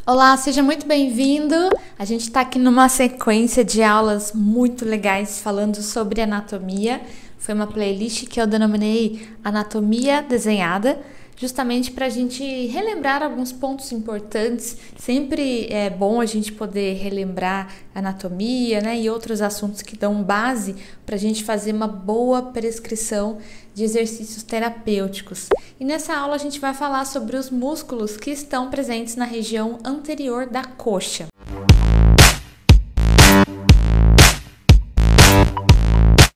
Olá, seja muito bem-vindo. A gente está aqui numa sequência de aulas muito legais falando sobre anatomia. Foi uma playlist que eu denominei Anatomia Desenhada, justamente para a gente relembrar alguns pontos importantes. Sempre é bom a gente poder relembrar anatomia, né, e outros assuntos que dão base para a gente fazer uma boa prescrição de exercícios terapêuticos. E nessa aula a gente vai falar sobre os músculos que estão presentes na região anterior da coxa.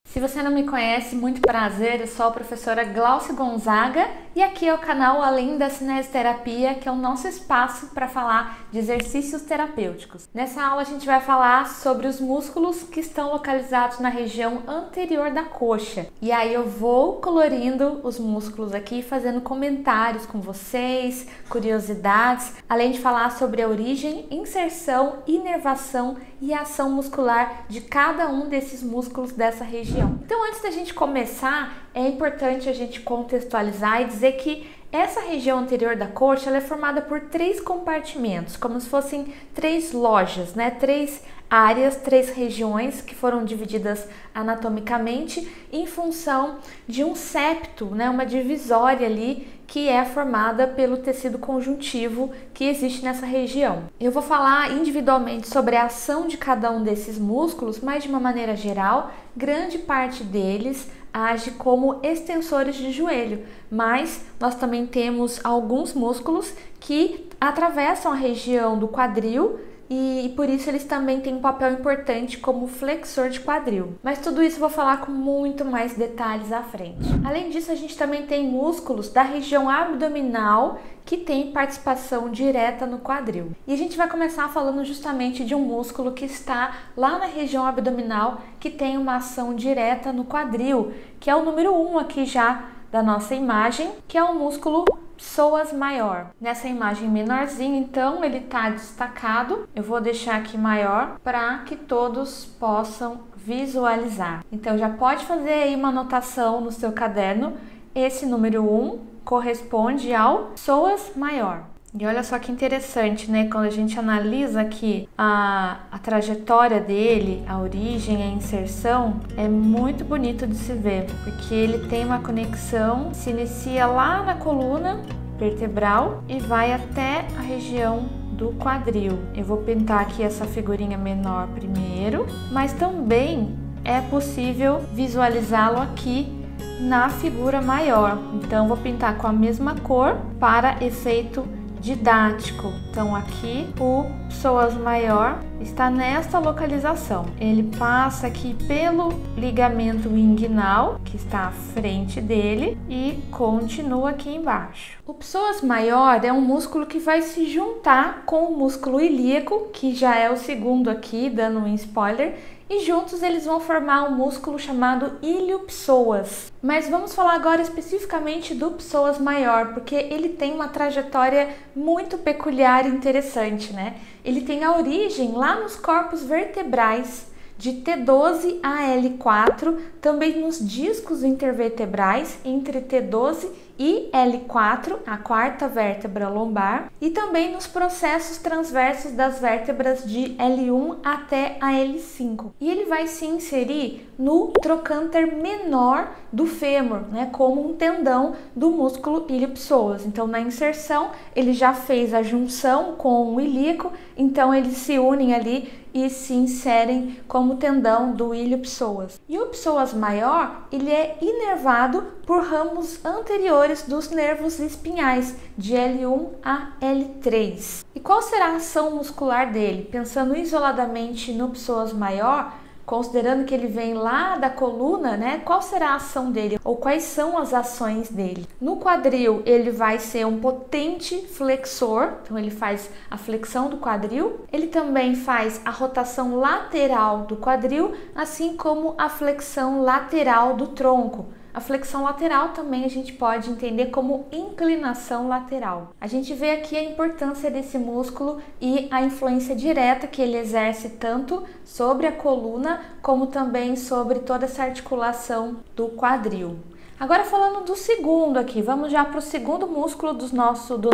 Se você não me conhece, muito prazer, eu sou a professora Glaucia Gonzaga e aqui é o canal Além da Cinesioterapia, que é o nosso espaço para falar de exercícios terapêuticos. Nessa aula a gente vai falar sobre os músculos que estão localizados na região anterior da coxa. E aí eu vou colorindo os músculos aqui, fazendo comentários com vocês, curiosidades, além de falar sobre a origem, inserção, inervação e ação muscular de cada um desses músculos dessa região. Então, antes da gente começar, é importante a gente contextualizar e dizer que essa região anterior da coxa ela é formada por 3 compartimentos, como se fossem 3 lojas, né? 3 áreas, 3 regiões que foram divididas anatomicamente em função de um septo, né? Uma divisória ali que é formada pelo tecido conjuntivo que existe nessa região. Eu vou falar individualmente sobre a ação de cada um desses músculos, mas de uma maneira geral, grande parte deles age como extensores de joelho, mas nós também temos alguns músculos que atravessam a região do quadril e por isso eles também têm um papel importante como flexor de quadril. Mas tudo isso eu vou falar com muito mais detalhes à frente. Além disso, a gente também tem músculos da região abdominal que tem participação direta no quadril. E a gente vai começar falando justamente de um músculo que está lá na região abdominal que tem uma ação direta no quadril, que é o número 1 aqui já da nossa imagem, que é o músculo psoas maior. Nessa imagem menorzinha, então, ele está destacado. Eu vou deixar aqui maior para que todos possam visualizar. Então, já pode fazer aí uma anotação no seu caderno. Esse número 1 corresponde ao psoas maior. E olha só que interessante, né? Quando a gente analisa aqui a trajetória dele, a origem, a inserção, é muito bonito de se ver, porque ele tem uma conexão, se inicia lá na coluna vertebral e vai até a região do quadril. Eu vou pintar aqui essa figurinha menor primeiro, mas também é possível visualizá-lo aqui na figura maior. Então, vou pintar com a mesma cor para efeito didático. Então, aqui o psoas maior está nesta localização. Ele passa aqui pelo ligamento inguinal, que está à frente dele, e continua aqui embaixo. O psoas maior é um músculo que vai se juntar com o músculo ilíaco, que já é o segundo aqui, dando um spoiler, e juntos eles vão formar um músculo chamado ilio-psoas. Mas vamos falar agora especificamente do psoas maior, porque ele tem uma trajetória muito peculiar e interessante, né? Ele tem a origem lá nos corpos vertebrais de T12 a L4, também nos discos intervertebrais entre T12 e L4, a quarta vértebra lombar, e também nos processos transversos das vértebras de L1 até a L5. E ele vai se inserir no trocânter menor do fêmur, né, como um tendão do músculo ilio-psoas. Então, na inserção, ele já fez a junção com o ilíaco, então eles se unem ali e se inserem como tendão do ilio-psoas. E o psoas maior, ele é inervado por ramos anteriores dos nervos espinhais, de L1 a L3. E qual será a ação muscular dele? Pensando isoladamente no psoas maior, considerando que ele vem lá da coluna, né? Qual será a ação dele? Ou quais são as ações dele? No quadril, ele vai ser um potente flexor, então ele faz a flexão do quadril. Ele também faz a rotação lateral do quadril, assim como a flexão lateral do tronco. A flexão lateral também a gente pode entender como inclinação lateral. A gente vê aqui a importância desse músculo e a influência direta que ele exerce tanto sobre a coluna como também sobre toda essa articulação do quadril. Agora falando do segundo aqui, vamos já para o segundo músculo do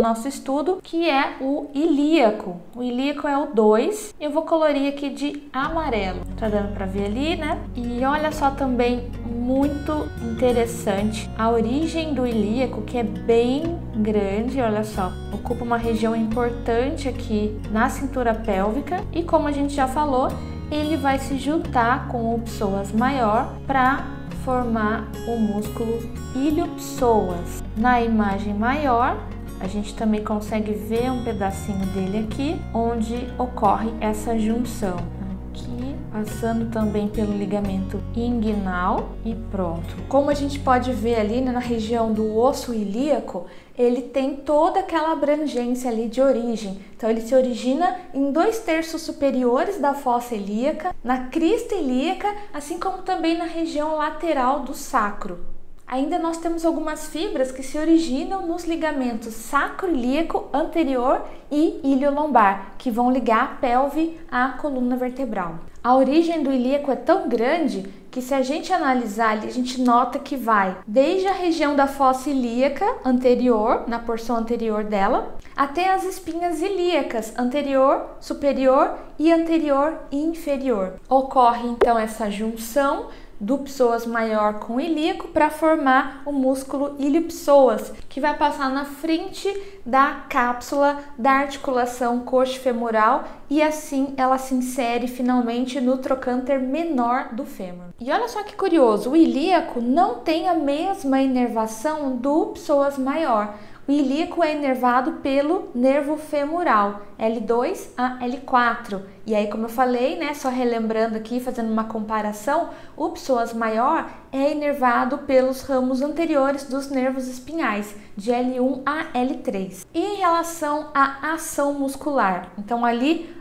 nosso estudo, que é o ilíaco. O ilíaco é o 2, eu vou colorir aqui de amarelo. Tá dando para ver ali, né? E olha só também, muito interessante, a origem do ilíaco, que é bem grande, olha só. Ocupa uma região importante aqui na cintura pélvica e, como a gente já falou, ele vai se juntar com o psoas maior para formar o músculo ilho-psoas. Na imagem maior, a gente também consegue ver um pedacinho dele aqui, onde ocorre essa junção. Aqui, passando também pelo ligamento inguinal e pronto. Como a gente pode ver ali, né, na região do osso ilíaco, ele tem toda aquela abrangência ali de origem. Então ele se origina em 2/3 superiores da fossa ilíaca, na crista ilíaca, assim como também na região lateral do sacro. Ainda nós temos algumas fibras que se originam nos ligamentos sacro-ilíaco anterior e ilho-lombar, que vão ligar a pelve à coluna vertebral. A origem do ilíaco é tão grande que, se a gente analisar ali, a gente nota que vai desde a região da fossa ilíaca anterior, na porção anterior dela, até as espinhas ilíacas anterior, superior e anterior e inferior. Ocorre então essa junção do psoas maior com o ilíaco para formar o músculo ilho-psoas, que vai passar na frente da cápsula da articulação coxofemoral e assim ela se insere finalmente no trocânter menor do fêmur. E olha só que curioso, o ilíaco não tem a mesma inervação do psoas maior. O ilíaco é inervado pelo nervo femoral, L2 a L4. E aí, como eu falei, né, só relembrando aqui, fazendo uma comparação, o psoas maior é inervado pelos ramos anteriores dos nervos espinhais, de L1 a L3. E em relação à ação muscular, então ali,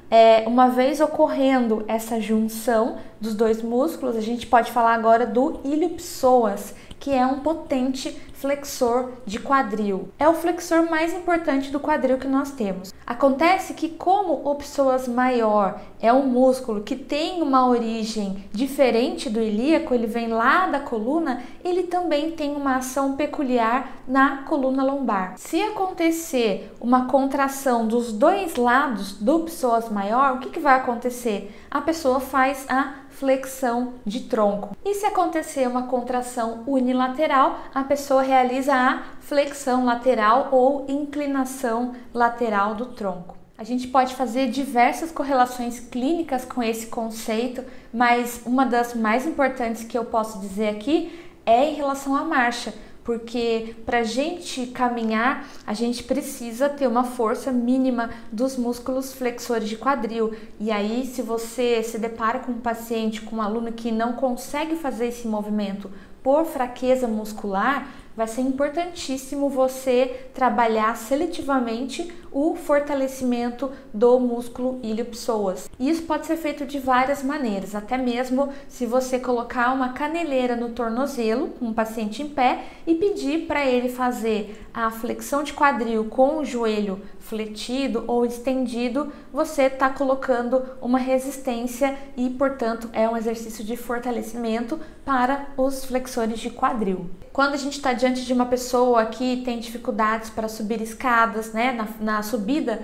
uma vez ocorrendo essa junção dos dois músculos, a gente pode falar agora do ilho-psoas, que é um potente flexor de quadril. É o flexor mais importante do quadril que nós temos. Acontece que, como o psoas maior é um músculo que tem uma origem diferente do ilíaco, ele vem lá da coluna, ele também tem uma ação peculiar na coluna lombar. Se acontecer uma contração dos dois lados do psoas maior, o que vai acontecer? A pessoa faz a flexão de tronco. E se acontecer uma contração unilateral, a pessoa realiza a flexão lateral ou inclinação lateral do tronco. A gente pode fazer diversas correlações clínicas com esse conceito, mas uma das mais importantes que eu posso dizer aqui é em relação à marcha, porque para a gente caminhar, a gente precisa ter uma força mínima dos músculos flexores de quadril. E aí, se você se depara com um paciente, com um aluno que não consegue fazer esse movimento por fraqueza muscular, vai ser importantíssimo você trabalhar seletivamente o fortalecimento do músculo ilho-psoas. Isso pode ser feito de várias maneiras, até mesmo se você colocar uma caneleira no tornozelo, com um paciente em pé, e pedir para ele fazer a flexão de quadril com o joelho fletido ou estendido, você está colocando uma resistência e, portanto, é um exercício de fortalecimento para os flexores de quadril. Quando a gente está diante de uma pessoa que tem dificuldades para subir escadas, né, na subida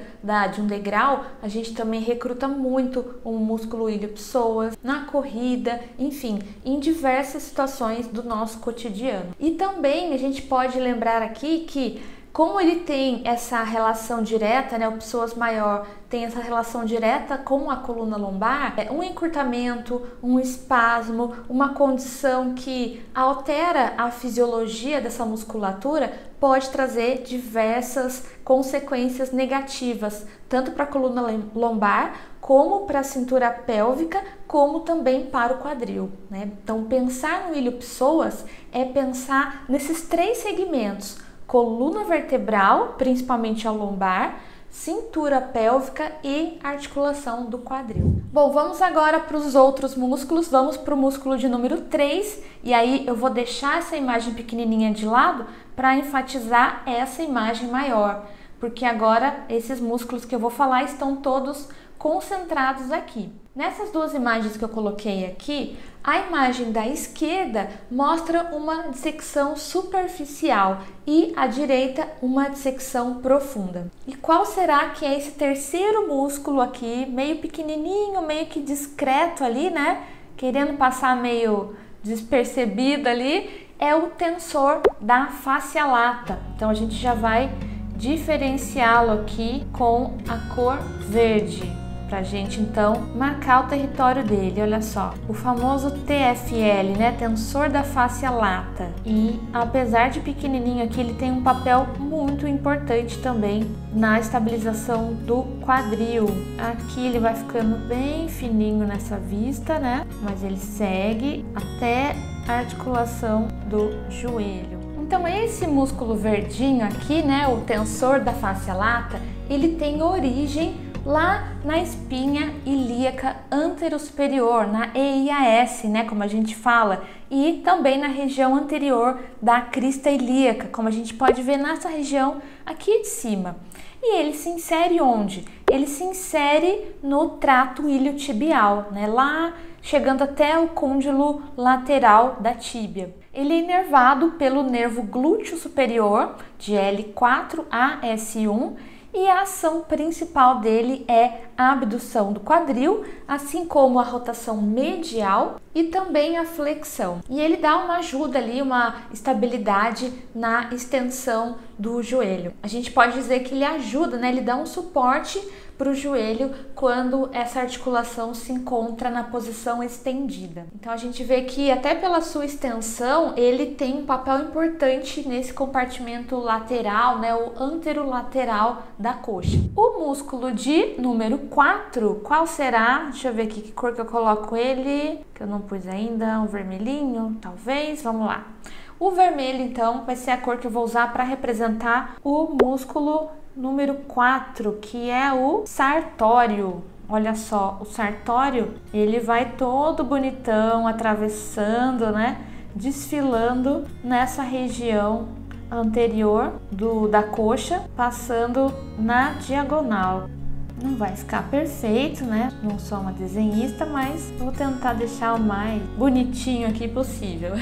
de um degrau, a gente também recruta muito o músculo ilho-psoas, na corrida, enfim, em diversas situações do nosso cotidiano. E também a gente pode lembrar aqui que, como ele tem essa relação direta, né, o psoas maior tem essa relação direta com a coluna lombar, um encurtamento, um espasmo, uma condição que altera a fisiologia dessa musculatura pode trazer diversas consequências negativas, tanto para a coluna lombar, como para a cintura pélvica, como também para o quadril, né? Então, pensar no ilho-psoas é pensar nesses três segmentos: coluna vertebral, principalmente a lombar, cintura pélvica e articulação do quadril. Bom, vamos agora para os outros músculos. Vamos para o músculo de número 3, e aí eu vou deixar essa imagem pequenininha de lado para enfatizar essa imagem maior, porque agora esses músculos que eu vou falar estão todos concentrados aqui. Nessas duas imagens que eu coloquei aqui, a imagem da esquerda mostra uma dissecção superficial e a direita uma dissecção profunda. E qual será que é esse terceiro músculo aqui, meio pequenininho, meio que discreto ali, né? Querendo passar meio despercebido ali, é o tensor da face lata. Então a gente já vai diferenciá-lo aqui com a cor verde, pra gente então marcar o território dele. Olha só, o famoso TFL, né, tensor da face lata. E apesar de pequenininho aqui, ele tem um papel muito importante também na estabilização do quadril. Aqui ele vai ficando bem fininho nessa vista, né, mas ele segue até a articulação do joelho. Então esse músculo verdinho aqui, né, o tensor da face lata, ele tem origem lá na espinha ilíaca anterosuperior, na EIAS, né, como a gente fala, e também na região anterior da crista ilíaca, como a gente pode ver nessa região aqui de cima. E ele se insere onde? Ele se insere no trato iliotibial, né, lá chegando até o côndilo lateral da tíbia. Ele é inervado pelo nervo glúteo superior de L4 a S1 e a ação principal dele é a abdução do quadril, assim como a rotação medial e também a flexão. E ele dá uma ajuda ali, uma estabilidade na extensão do joelho. A gente pode dizer que ele ajuda, né? Ele dá um suporte para o joelho quando essa articulação se encontra na posição estendida. Então a gente vê que até pela sua extensão ele tem um papel importante nesse compartimento lateral, né, o anterolateral da coxa. O músculo de número 4, qual será? Deixa eu ver aqui que cor que eu coloco ele, que eu não pus ainda, um vermelhinho, talvez, vamos lá. O vermelho então vai ser a cor que eu vou usar para representar o músculo número 4, que é o sartório. Olha só, o sartório, ele vai todo bonitão, atravessando, né, desfilando nessa região anterior da coxa, passando na diagonal. Não vai ficar perfeito, né? Não sou uma desenhista, mas vou tentar deixar o mais bonitinho aqui possível.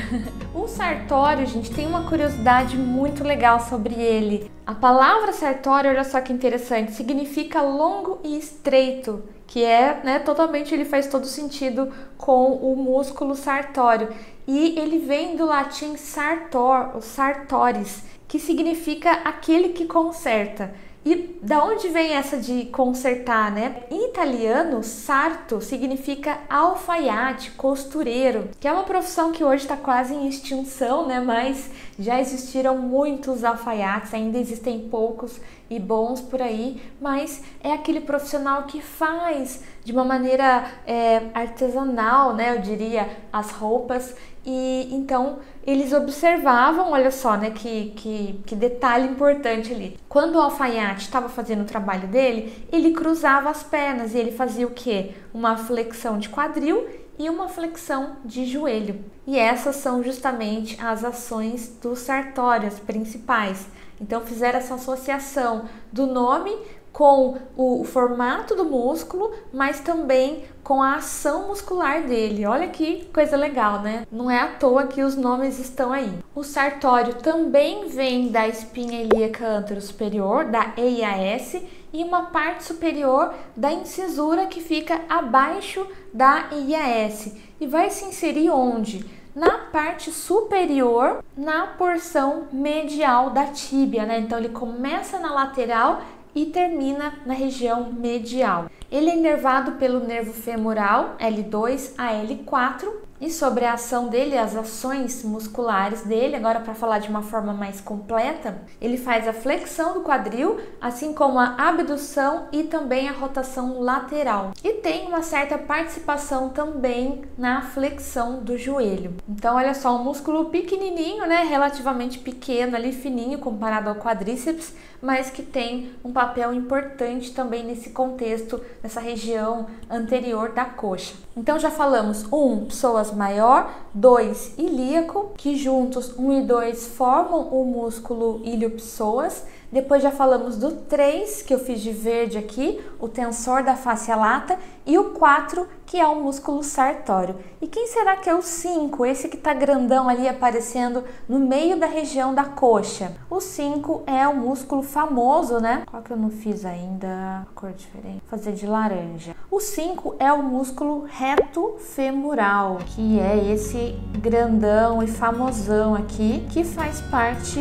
O sartório, gente, tem uma curiosidade muito legal sobre ele. A palavra sartório, olha só que interessante, significa longo e estreito, que é, né, totalmente, ele faz todo sentido com o músculo sartório. E ele vem do latim sartor, o sartoris, que significa aquele que conserta. E da onde vem essa de consertar, né? Em italiano, sarto significa alfaiate, costureiro, que é uma profissão que hoje está quase em extinção, né? Mas já existiram muitos alfaiates, ainda existem poucos e bons por aí, mas é aquele profissional que faz de uma maneira artesanal, né? Eu diria, as roupas. E então eles observavam, olha só, né, que detalhe importante ali. Quando o alfaiate estava fazendo o trabalho dele, ele cruzava as pernas e ele fazia o quê? Uma flexão de quadril e uma flexão de joelho. E essas são justamente as ações dos sartórios principais. Então fizeram essa associação do nome com o formato do músculo, mas também com a ação muscular dele. Olha que coisa legal, né? Não é à toa que os nomes estão aí. O sartório também vem da espinha ilíaca anterosuperior, da EIAS, e uma parte superior da incisura que fica abaixo da EIAS. E vai se inserir onde? Na parte superior, na porção medial da tíbia, né? Então ele começa na lateral e termina na região medial. Ele é inervado pelo nervo femoral L2 a L4 e sobre a ação dele, as ações musculares dele, agora para falar de uma forma mais completa, ele faz a flexão do quadril, assim como a abdução e também a rotação lateral. E tem uma certa participação também na flexão do joelho. Então, olha só, um músculo pequenininho, né, relativamente pequeno ali, fininho comparado ao quadríceps, mas que tem um papel importante também nesse contexto, nessa região anterior da coxa. Então já falamos, psoas maior, 2 ilíaco, que juntos 1 e 2 formam o músculo ilio-psoas, Depois já falamos do 3, que eu fiz de verde aqui, o tensor da face lata, e o 4, que é o músculo sartório. E quem será que é o 5? Esse que tá grandão ali aparecendo no meio da região da coxa. O 5 é o músculo famoso, né? Qual que eu não fiz ainda? Cor diferente. Vou fazer de laranja. O 5 é o músculo reto femoral, que é esse grandão e famosão aqui, que faz parte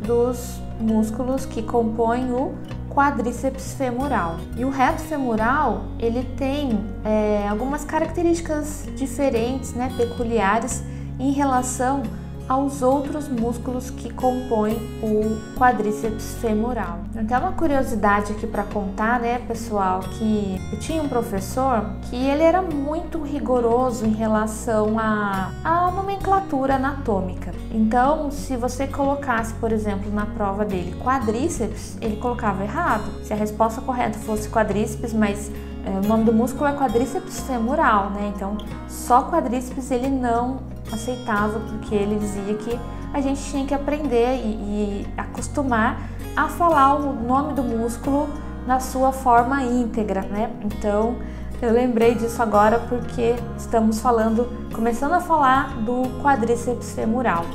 dos músculos que compõem o quadríceps femoral. E o reto femoral, ele tem algumas características diferentes, né, peculiares em relação aos outros músculos que compõem o quadríceps femoral. Então, uma curiosidade aqui para contar, né, pessoal, que eu tinha um professor que ele era muito rigoroso em relação à nomenclatura anatômica. Então, se você colocasse, por exemplo, na prova dele quadríceps, ele colocava errado. Se a resposta correta fosse quadríceps, mas o nome do músculo é quadríceps femoral, né? Então, só quadríceps ele não aceitava, porque ele dizia que a gente tinha que aprender e acostumar a falar o nome do músculo na sua forma íntegra, né? Então, eu lembrei disso agora porque estamos começando a falar do quadríceps femoral.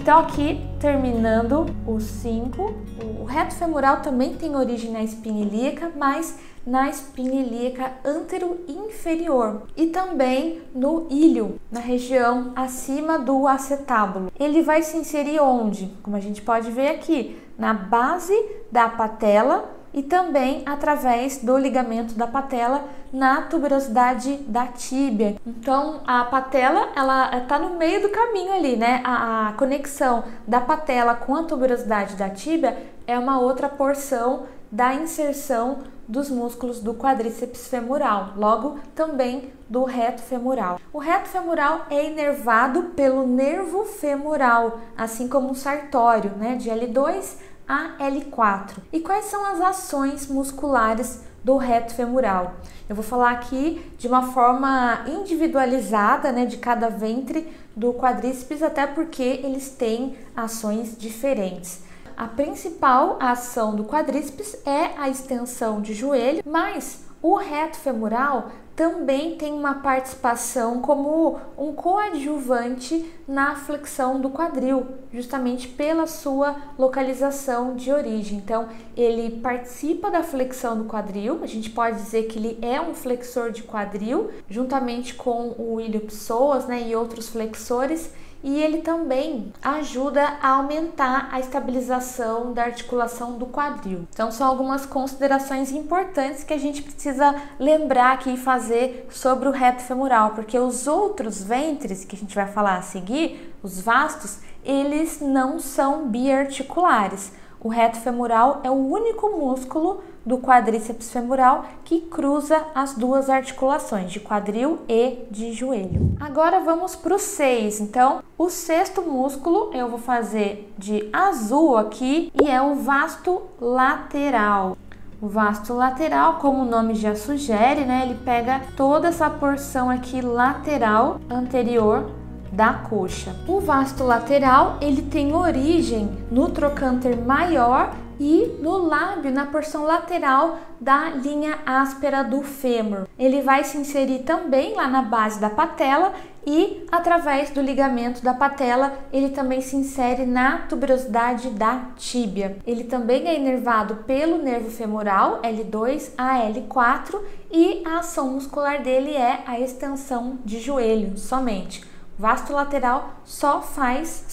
Então, aqui, terminando o 5, o reto femoral também tem origem na espinha ilíaca, mas na espinha ilíaca antero-inferior e também no ilho, na região acima do acetábulo. Ele vai se inserir onde? Como a gente pode ver aqui, na base da patela e também através do ligamento da patela na tuberosidade da tíbia. Então, a patela, ela está no meio do caminho ali, né? A conexão da patela com a tuberosidade da tíbia é uma outra porção da inserção dos músculos do quadríceps femoral, logo também do reto femoral. O reto femoral é inervado pelo nervo femoral, assim como o sartório, né, de L2 a L4. E quais são as ações musculares do reto femoral? Eu vou falar aqui de uma forma individualizada, né, de cada ventre do quadríceps, até porque eles têm ações diferentes. A principal ação do quadríceps é a extensão de joelho, mas o reto femoral também tem uma participação como um coadjuvante na flexão do quadril, justamente pela sua localização de origem. Então, ele participa da flexão do quadril, a gente pode dizer que ele é um flexor de quadril, juntamente com o ilho-psoas, né, e outros flexores, e ele também ajuda a aumentar a estabilização da articulação do quadril. Então, são algumas considerações importantes que a gente precisa lembrar aqui e fazer sobre o reto femoral, porque os outros ventres que a gente vai falar a seguir, os vastos, eles não são biarticulares. O reto femoral é o único músculo do quadríceps femoral que cruza as duas articulações, de quadril e de joelho. Agora vamos para o 6. Então, o sexto músculo eu vou fazer de azul aqui e é o vasto lateral. O vasto lateral, como o nome já sugere, né, ele pega toda essa porção aqui lateral anterior da coxa. O vasto lateral, ele tem origem no trocânter maior e no lábio, na porção lateral da linha áspera do fêmur. Ele vai se inserir também lá na base da patela e através do ligamento da patela, ele também se insere na tuberosidade da tíbia. Ele também é inervado pelo nervo femoral L2 a L4 e a ação muscular dele é a extensão de joelho somente. Vasto lateral só faz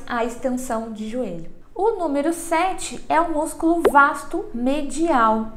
a extensão de joelho. O número 7 é o músculo vasto medial.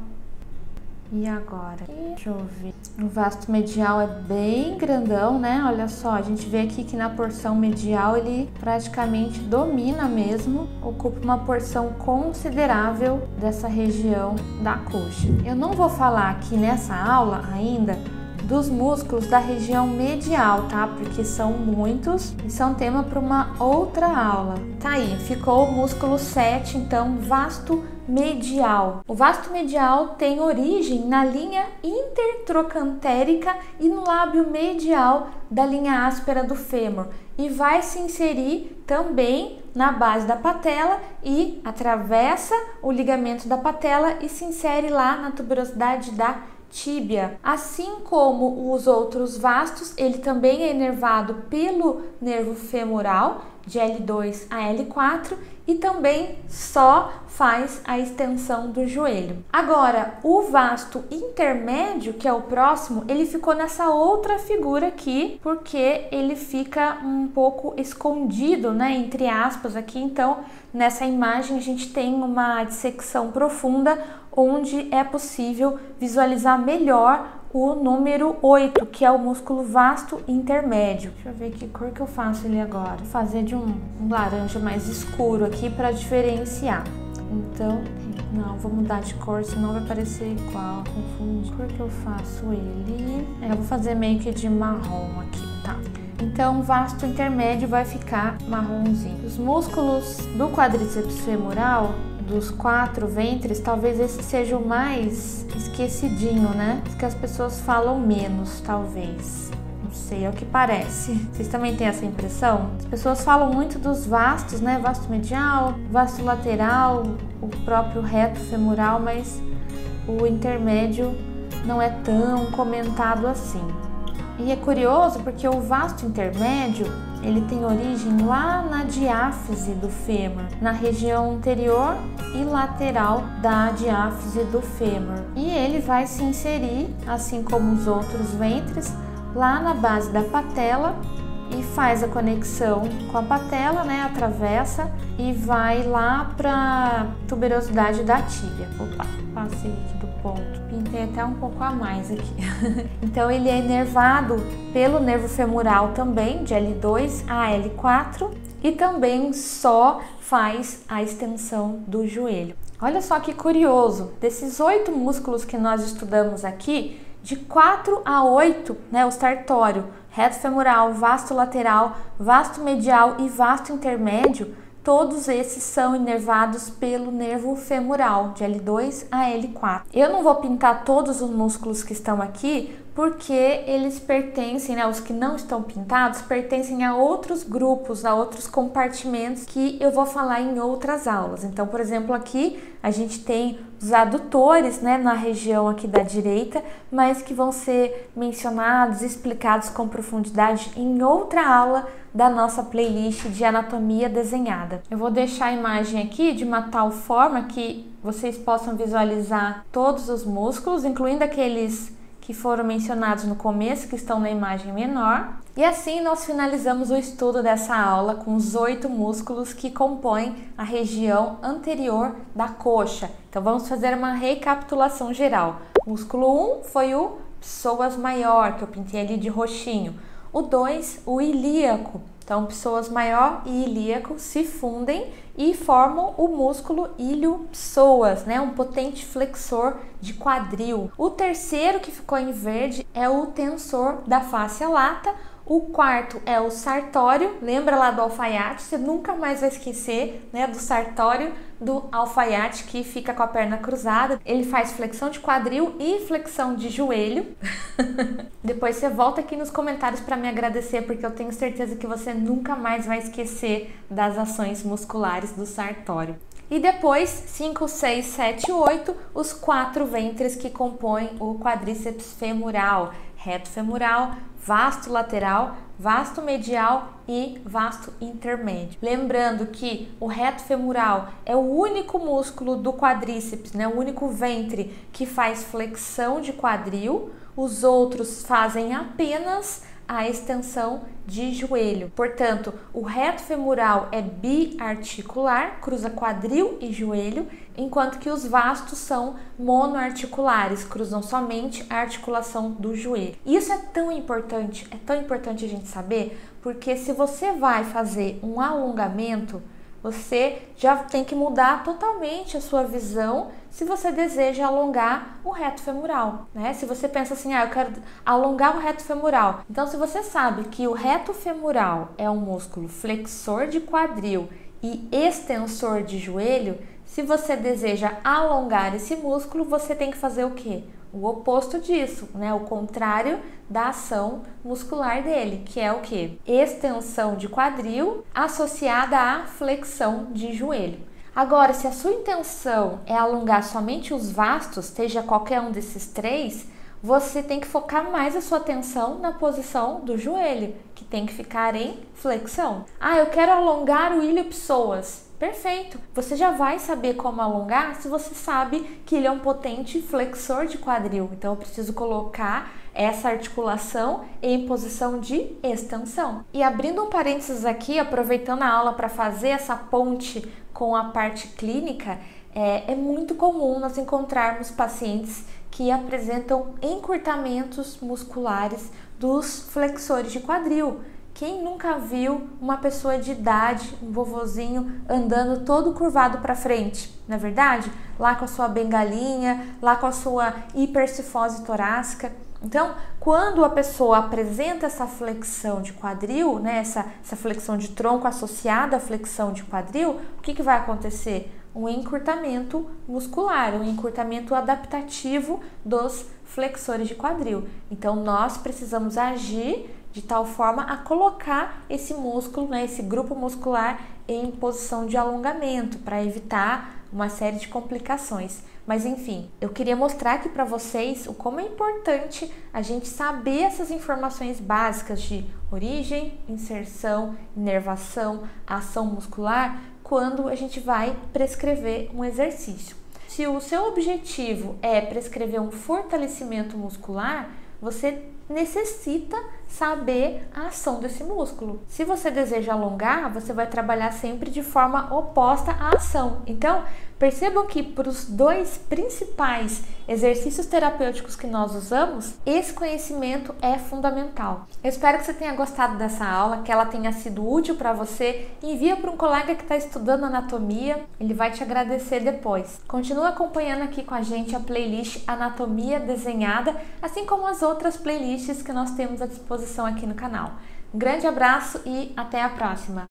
E agora? Deixa eu ver. O vasto medial é bem grandão, né? Olha só, a gente vê aqui que na porção medial ele praticamente domina mesmo, ocupa uma porção considerável dessa região da coxa. Eu não vou falar aqui nessa aula ainda dos músculos da região medial, tá? Porque são muitos e são tema para uma outra aula. Tá aí, ficou o músculo 7, então, vasto medial. O vasto medial tem origem na linha intertrocantérica e no lábio medial da linha áspera do fêmur e vai se inserir também na base da patela e atravessa o ligamento da patela e se insere lá na tuberosidade da tíbia. Assim como os outros vastos, ele também é inervado pelo nervo femoral, de L2 a L4, e também só faz a extensão do joelho. Agora, o vasto intermédio, que é o próximo, ele ficou nessa outra figura aqui, porque ele fica um pouco escondido, né, entre aspas aqui. Então, nessa imagem a gente tem uma dissecção profunda, onde é possível visualizar melhor o número 8, que é o músculo vasto intermédio. Deixa eu ver que cor que eu faço ele agora. Vou fazer de um laranja mais escuro aqui para diferenciar. Então, não, vou mudar de cor, senão vai parecer igual, confunde. Que cor que eu faço ele? Eu vou fazer meio que de marrom aqui, tá? Então, o vasto intermédio vai ficar marronzinho. Os músculos do quadríceps femoral, dos 4 ventres, talvez esse seja o mais esquecidinho, né? Que as pessoas falam menos, talvez. Não sei, é o que parece. Vocês também têm essa impressão? As pessoas falam muito dos vastos, né? Vasto medial, vasto lateral, o próprio reto femoral, mas o intermédio não é tão comentado assim. E é curioso porque o vasto intermédio, ele tem origem lá na diáfise do fêmur, na região anterior e lateral da diáfise do fêmur. E ele vai se inserir, assim como os outros ventres, lá na base da patela e faz a conexão com a patela, né? Atravessa e vai lá para tuberosidade da tíbia. Opa, passei aqui do ponto, pintei até um pouco a mais aqui. Então ele é inervado pelo nervo femoral também, de L2 a L4, e também só faz a extensão do joelho. Olha só que curioso, desses 8 músculos que nós estudamos aqui, de 4 a 8, né, o sartório, reto femoral, vasto lateral, vasto medial e vasto intermédio, todos esses são inervados pelo nervo femoral, de L2 a L4. Eu não vou pintar todos os músculos que estão aqui, porque eles pertencem, né, os que não estão pintados, pertencem a outros grupos, a outros compartimentos que eu vou falar em outras aulas. Então, por exemplo, aqui a gente tem os adutores, né, na região aqui da direita, mas que vão ser mencionados, explicados com profundidade em outra aula da nossa playlist de anatomia desenhada. Eu vou deixar a imagem aqui de uma tal forma que vocês possam visualizar todos os músculos, incluindo aqueles que foram mencionados no começo, que estão na imagem menor. E assim nós finalizamos o estudo dessa aula com os 8 músculos que compõem a região anterior da coxa. Então vamos fazer uma recapitulação geral. O músculo 1 foi o psoas maior, que eu pintei ali de roxinho. O 2, o ilíaco. Então, psoas maior e ilíaco se fundem e formam o músculo ilho-psoas, né? Um potente flexor de quadril. O terceiro, que ficou em verde, é o tensor da fáscia lata. O quarto é o sartório, lembra lá do alfaiate, você nunca mais vai esquecer, né, do sartório do alfaiate, que fica com a perna cruzada. Ele faz flexão de quadril e flexão de joelho. Depois você volta aqui nos comentários para me agradecer, porque eu tenho certeza que você nunca mais vai esquecer das ações musculares do sartório. E depois, 5, 6, 7, 8, os 4 ventres que compõem o quadríceps femoral, reto femoral, vasto lateral, vasto medial e vasto intermédio. Lembrando que o reto femoral é o único músculo do quadríceps, né? O único ventre que faz flexão de quadril, os outros fazem apenas a extensão de joelho. Portanto, o reto femoral é biarticular, cruza quadril e joelho, enquanto que os vastos são monoarticulares, cruzam somente a articulação do joelho. Isso é tão importante a gente saber, porque se você vai fazer um alongamento, você já tem que mudar totalmente a sua visão se você deseja alongar o reto femoral, né? Se você pensa assim, eu quero alongar o reto femoral. Então, se você sabe que o reto femoral é um músculo flexor de quadril e extensor de joelho, Se você deseja alongar esse músculo, você tem que fazer o quê? O oposto disso, né? O contrário da ação muscular dele, que é o quê? Extensão de quadril associada à flexão de joelho. Agora, se a sua intenção é alongar somente os vastos, seja qualquer um desses três, você tem que focar mais a sua atenção na posição do joelho, que tem que ficar em flexão. Ah, eu quero alongar o ilho-psoas. Perfeito! Você já vai saber como alongar se você sabe que ele é um potente flexor de quadril. Então, eu preciso colocar essa articulação em posição de extensão. E abrindo um parênteses aqui, aproveitando a aula para fazer essa ponte com a parte clínica, é muito comum nós encontrarmos pacientes que apresentam encurtamentos musculares dos flexores de quadril. Quem nunca viu uma pessoa de idade, um vovozinho, andando todo curvado para frente, não é verdade? Lá com a sua bengalinha, lá com a sua hipercifose torácica. Então, quando a pessoa apresenta essa flexão de quadril, né, essa flexão de tronco associada à flexão de quadril, o que vai acontecer? Um encurtamento muscular, um encurtamento adaptativo dos flexores de quadril. Então, nós precisamos agir de tal forma a colocar esse músculo, né, esse grupo muscular em posição de alongamento para evitar uma série de complicações. Mas enfim, eu queria mostrar aqui para vocês o como é importante a gente saber essas informações básicas de origem, inserção, inervação, ação muscular, quando a gente vai prescrever um exercício. Se o seu objetivo é prescrever um fortalecimento muscular, você necessita saber a ação desse músculo. Se você deseja alongar, você vai trabalhar sempre de forma oposta à ação. Então, percebam que para os dois principais exercícios terapêuticos que nós usamos, esse conhecimento é fundamental. Eu espero que você tenha gostado dessa aula, que ela tenha sido útil para você. Envia para um colega que está estudando anatomia, ele vai te agradecer depois. Continua acompanhando aqui com a gente a playlist Anatomia Desenhada, assim como as outras playlists que nós temos à disposição aqui no canal. Um grande abraço e até a próxima!